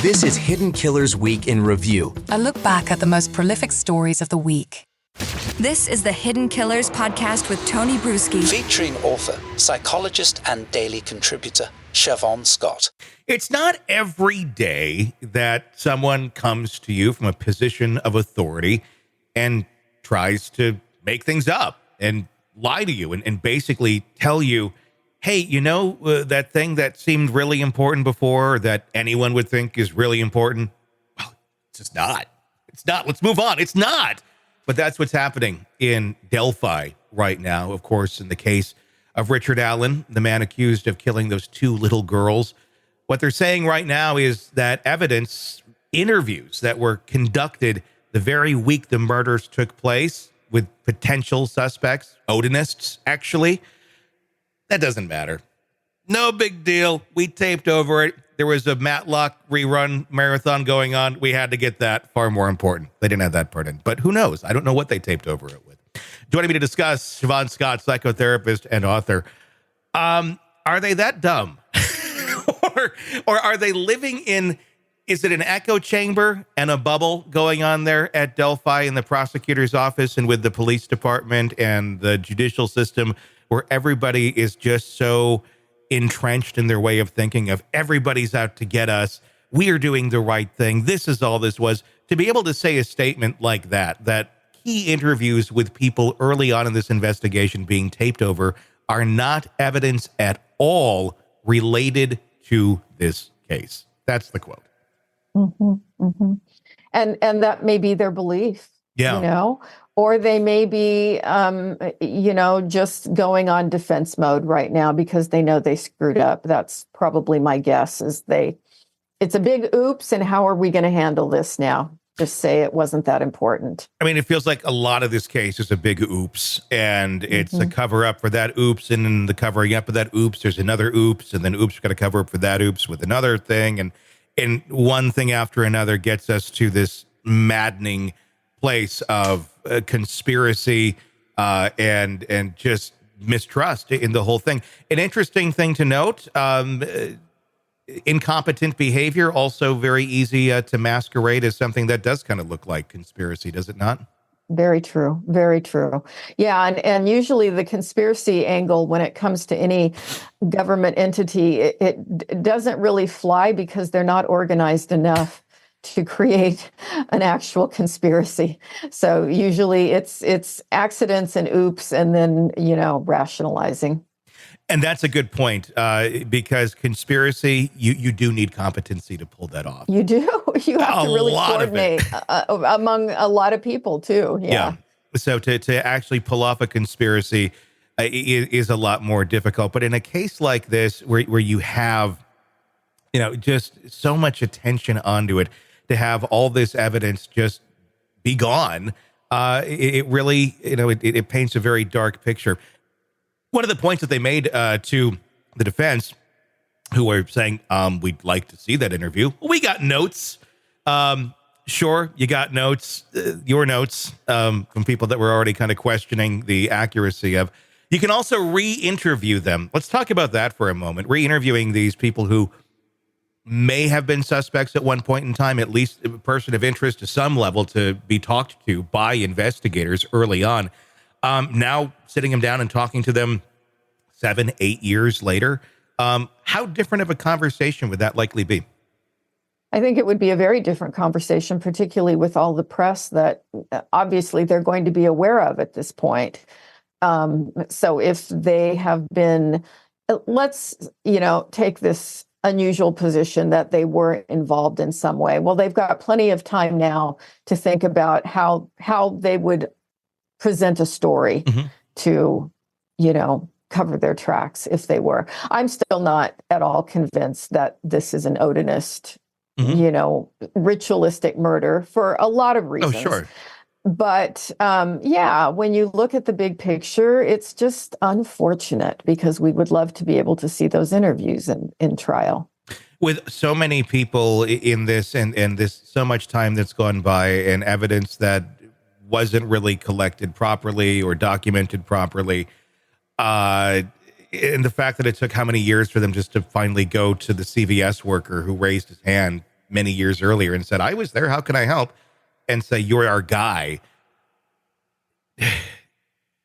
This is Hidden Killers Week in Review. A look back at the most prolific stories of the week. This is the Hidden Killers podcast with Tony Brueski. Featuring author, psychologist, and daily contributor, Siobhan Scott. It's not every day that someone comes to you from a position of authority and tries to make things up and lie to you and basically tell you, hey, you know, that thing that seemed really important before that anyone would think is really important? Well, it's just not. It's not. Let's move on. It's not. But that's what's happening in Delphi right now, of course, in the case of Richard Allen, the man accused of killing those two little girls. What they're saying right now is that evidence, interviews that were conducted the very week the murders took place with potential suspects, Odinists, actually, that doesn't matter. No big deal. We taped over it. There was a Matlock rerun marathon going on. We had to get that. Far more important. They didn't have that part in. But who knows? I don't know what they taped over it with. Joining me to discuss, Siobhan Scott, psychotherapist and author. Are they that dumb? or are they living in, is it an echo chamber and a bubble going on there at Delphi in the prosecutor's office and with the police department and the judicial system, where everybody is just so entrenched in their way of thinking of everybody's out to get us. We are doing the right thing. This is all this was. To be able to say a statement like that key interviews with people early on in this investigation being taped over are not evidence at all related to this case. That's the quote. Mm-hmm, mm-hmm. And that may be their belief, you know, or they may be, just going on defense mode right now because they know they screwed up. That's probably my guess is it's a big oops. And how are we going to handle this now? Just say it wasn't that important. I mean, it feels like a lot of this case is a big oops, and it's a cover up for that oops. And in the covering up of that oops, there's another oops, and then oops got to cover up for that oops with another thing. And one thing after another gets us to this maddening place of conspiracy and just mistrust in the whole thing. An interesting thing to note, incompetent behavior, also very easy to masquerade as something that does kind of look like conspiracy, does it not? Very true. Very true. Yeah. And usually the conspiracy angle, when it comes to any government entity, it doesn't really fly because they're not organized enough to create an actual conspiracy. So usually it's accidents and oops, and then, rationalizing. And that's a good point, because conspiracy, you do need competency to pull that off. You do. You have to really coordinate among a lot of people, too. Yeah. So to actually pull off a conspiracy is a lot more difficult. But in a case like this, where you have, just so much attention onto it, to have all this evidence just be gone, it really, it paints a very dark picture. One of the points that they made to the defense, who were saying, we'd like to see that interview. Well, we got notes. Sure, you got notes, your notes from people that were already kind of questioning the accuracy of. You can also re-interview them. Let's talk about that for a moment. Re-interviewing these people who may have been suspects at one point in time, at least a person of interest to some level to be talked to by investigators early on. Now sitting them down and talking to them 7-8 years later, how different of a conversation would that likely be? I think it would be a very different conversation, particularly with all the press that obviously they're going to be aware of at this point. So if they have been, let's, take this unusual position that they were involved in some way. Well, they've got plenty of time now to think about how they would present a story to, cover their tracks if they were. I'm still not at all convinced that this is an Odinist, ritualistic murder for a lot of reasons. Oh, sure. But when you look at the big picture, it's just unfortunate because we would love to be able to see those interviews in trial. With so many people in this and this so much time that's gone by and evidence that wasn't really collected properly or documented properly, and the fact that it took how many years for them just to finally go to the CVS worker who raised his hand many years earlier and said, I was there, how can I help? And say, you're our guy.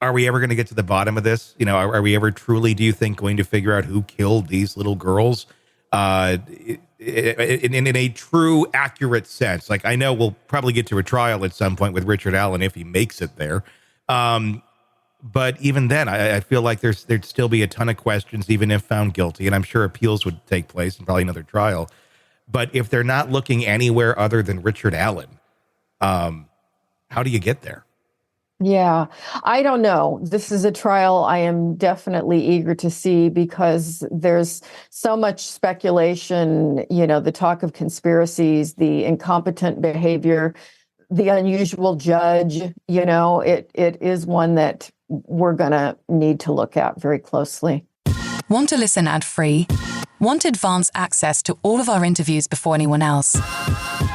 Are we ever going to get to the bottom of this? You know, are we ever truly, do you think, going to figure out who killed these little girls in a true, accurate sense? Like, I know we'll probably get to a trial at some point with Richard Allen if he makes it there. But even then, I feel like there'd still be a ton of questions, even if found guilty. And I'm sure appeals would take place and probably another trial. But if they're not looking anywhere other than Richard Allen, how do you get there? Yeah, I don't know. This is a trial I am definitely eager to see because there's so much speculation, you know, the talk of conspiracies, the incompetent behavior, the unusual judge, you know, it is one that we're going to need to look at very closely. Want to listen ad-free? Want advanced access to all of our interviews before anyone else?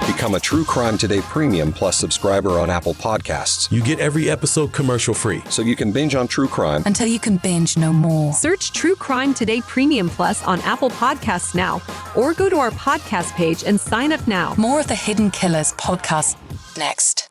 Become a True Crime Today Premium Plus subscriber on Apple Podcasts. You get every episode commercial-free. So you can binge on true crime until you can binge no more. Search True Crime Today Premium Plus on Apple Podcasts now, or go to our podcast page and sign up now. More of the Hidden Killers podcast next.